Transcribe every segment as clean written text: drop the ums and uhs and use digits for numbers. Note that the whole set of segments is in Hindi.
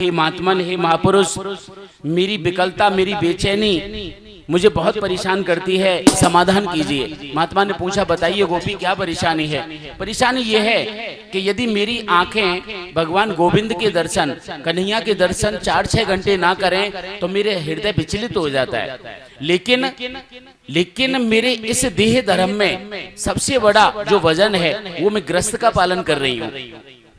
हे महात्मन, हे महापुरुष, मेरी विकलता, मेरी बेचैनी मुझे बहुत परेशान करती है, समाधान कीजिए। महात्मा ने पूछा, बताइए गोपी क्या परेशानी है? परेशानी ये है कि यदि मेरी आंखें भगवान गोविंद के दर्शन, कन्हैया के दर्शन 4-6 घंटे ना करें तो मेरे हृदय विचलित हो जाता है। लेकिन मेरे इस देह धर्म में सबसे बड़ा जो वजन है वो मैं ग्रस्त का पालन कर रही हूँ,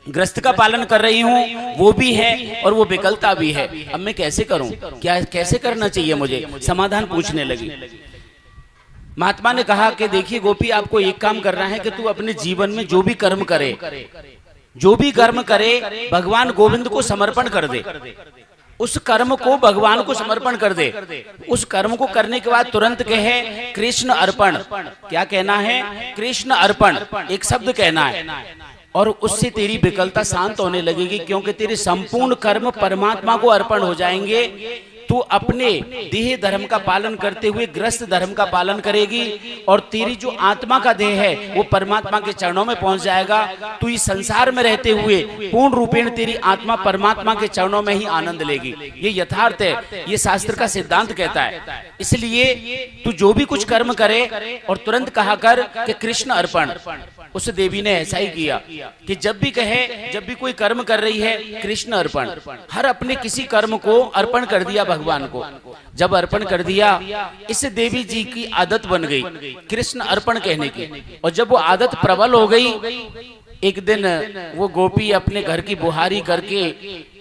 ग्रस्त का पालन कर रही हूँ, वो भी है और वो विकलता भी है। अब मैं कैसे करूं, क्या कैसे करना चाहिए मुझे? समाधान पूछने लगी। महात्मा ने कहा कि देखिए गोपी, आपको एक काम करना है कि तू अपने जीवन में जो भी कर्म करे, जो भी कर्म करे भगवान गोविंद को समर्पण कर दे। उस कर्म को भगवान को समर्पण कर दे। उस कर्म को करने के बाद तुरंत कहे कृष्ण अर्पण। क्या कहना है? कृष्ण अर्पण, एक शब्द कहना है। और उससे तेरी विकलता शांत होने लगेगी, क्योंकि तेरे संपूर्ण कर्म परमात्मा को अर्पण हो जाएंगे। तू अपने देह धर्म का पालन करते हुए ग्रस्त धर्म का पालन करेगी और तेरी जो आत्मा का देह है वो परमात्मा के चरणों में पहुंच जाएगा। तू इस संसार में रहते हुए पूर्ण रूपेण तेरी आत्मा परमात्मा के चरणों में ही आनंद लेगी। ये यथार्थ है, ये शास्त्र का सिद्धांत कहता है। इसलिए तू जो भी कुछ कर्म करे और तुरंत कहा कर कि कृष्ण अर्पण। उस देवी ने ऐसा ही किया कि जब भी कहे, जब भी कोई कर्म कर रही है, कृष्ण अर्पण। हर अपने किसी कर्म को अर्पण कर दिया भगवान को। जब अर्पण कर दिया, इस देवी जी की आदत बन गई कृष्ण अर्पण कहने की। और जब वो आदत प्रबल हो गई, एक दिन वो गोपी अपने घर की बुहारी करके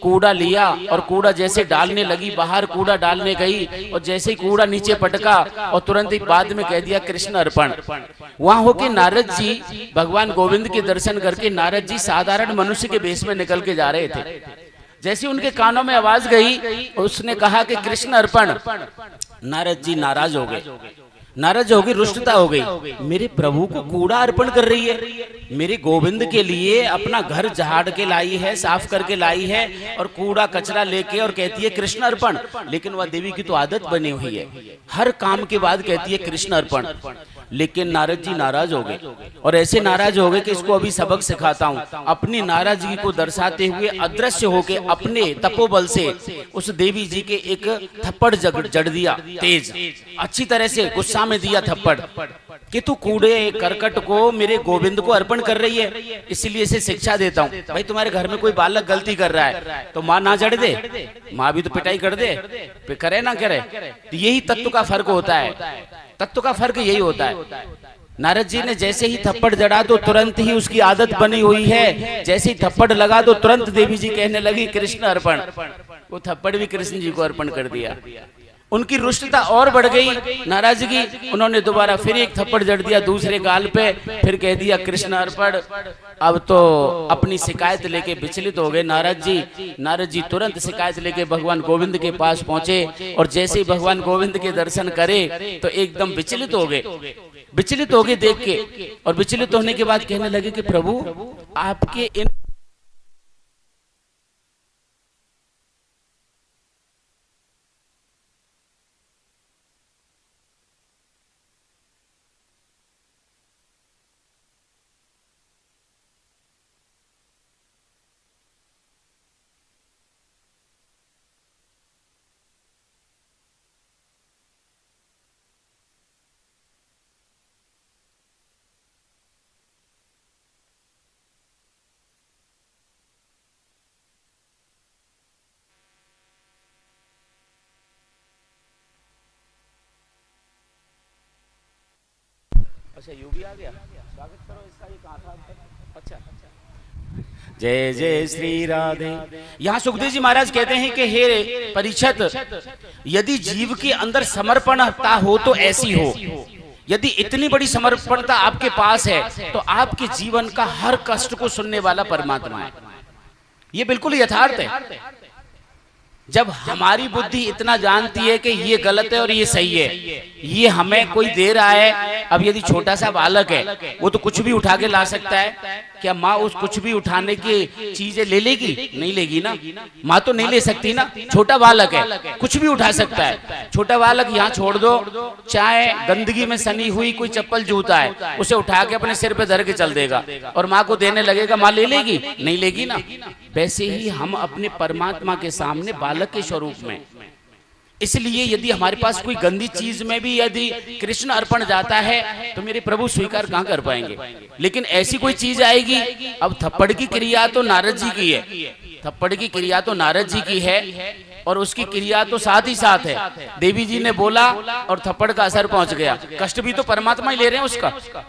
कूड़ा लिया और कूड़ा जैसे डालने लगी, बाहर कूड़ा डालने गई और जैसे ही कूड़ा नीचे पटका और तुरंत ही बाद में कह दिया कृष्ण अर्पण। वहां होके नारद जी भगवान गोविंद के दर्शन करके, नारद जी साधारण मनुष्य के भेष में निकल के जा रहे थे। जैसे उनके कानों में आवाज गई, उसने कहा कि कृष्ण अर्पण। नारद जी नाराज हो गए, नाराज हो गई, रुष्टता हो गई। मेरे प्रभु को कूड़ा अर्पण कर रही है, मेरे गोविंद के लिए अपना घर झाड़ के लाई है, साफ करके लाई है और कूड़ा कचरा लेके और कहती है कृष्ण अर्पण। लेकिन वह देवी की तो आदत बनी हुई है, हर काम के बाद कहती है कृष्ण अर्पण। लेकिन नारद जी नाराज हो गए और ऐसे नाराज हो गए कि इसको अभी सबक सिखाता हूं। अपनी नाराजगी को दर्शाते हुए अदृश्य होके अपने तपोबल से उस देवी जी के एक थप्पड़ जड़ दिया, तेज, अच्छी तरह से गुस्सा में दिया थप्पड़ कि तू कूड़े करकट को मेरे गोविंद को अर्पण कर रही है, इसलिए इसे शिक्षा देता हूँ। भाई तुम्हारे घर में कोई बालक गलती कर रहा है तो माँ ना जड़ दे, माँ भी तो पिटाई कर दे, करे ना करे। तो यही तत्व का फर्क होता है, तत्व का फर्क यही होता है। नारद जी ने जैसे ही थप्पड़ जड़ा तो तुरंत ही उसकी आदत बनी हुई है, जैसे ही थप्पड़ लगा तो तुरंत देवी जी कहने लगी कृष्ण अर्पण। वो थप्पड़ भी कृष्ण जी को अर्पण कर दिया। उनकी रुष्टता और बढ़ गई, नाराजगी। उन्होंने दोबारा फिर एक थप्पड़ जड़ दिया दूसरे गाल पे, फिर कह दिया कृष्ण अर्पण। अब तो अपनी शिकायत लेके विचलित हो गए नारद जी। नारद जी तुरंत शिकायत लेके भगवान गोविंद के पास पहुंचे और जैसे ही भगवान गोविंद के दर्शन करे तो एकदम विचलित हो गए, विचलित हो गए देख के। और विचलित होने के बाद कहने लगे कि प्रभु आपके इन अच्छा यू भी आ गया, स्वागत करो इसका। ये कहाँ था? अच्छा, जय जय श्री राधे। यहाँ सुखदेव जी महाराज कहते हैं कि हे परीक्षित, यदि जीव के अंदर समर्पणता हो तो ऐसी हो। यदि इतनी बड़ी समर्पणता आपके पास है तो आपके जीवन का हर कष्ट को सुनने वाला परमात्मा है। ये बिल्कुल यथार्थ है। जब हमारी बुद्धि इतना जानती है कि ये गलत है और ये सही है, ये हमें कोई दे रहा है। अब यदि छोटा सा बालक है वो तो कुछ भी उठा के ला सकता है, क्या माँ उस कुछ भी उठाने की चीजें ले लेगी? नहीं लेगी ना, माँ तो नहीं ले सकती ना। छोटा बालक है, कुछ भी उठा सकता है। छोटा बालक यहाँ छोड़ दो, चाहे गंदगी में सनी हुई कोई चप्पल जूता है, उसे उठा के अपने सिर पे धर के चल देगा और माँ को देने लगेगा, माँ ले लेगी? नहीं लेगी ना। वैसे ही हम अपने परमात्मा के सामने बालक के स्वरूप में, इसलिए यदि हमारे पास कोई गंदी चीज में भी यदि कृष्ण अर्पण जाता है तो मेरे प्रभु स्वीकार कहां कर पाएंगे। लेकिन ऐसी कोई चीज आएगी, अब थप्पड़ की क्रिया तो नारद जी की है, थप्पड़ की क्रिया तो नारद जी की है और उसकी क्रिया तो साथ ही साथ है। देवी जी ने बोला और थप्पड़ का असर पहुंच गया, कष्ट भी तो परमात्मा ही ले रहे हैं उसका।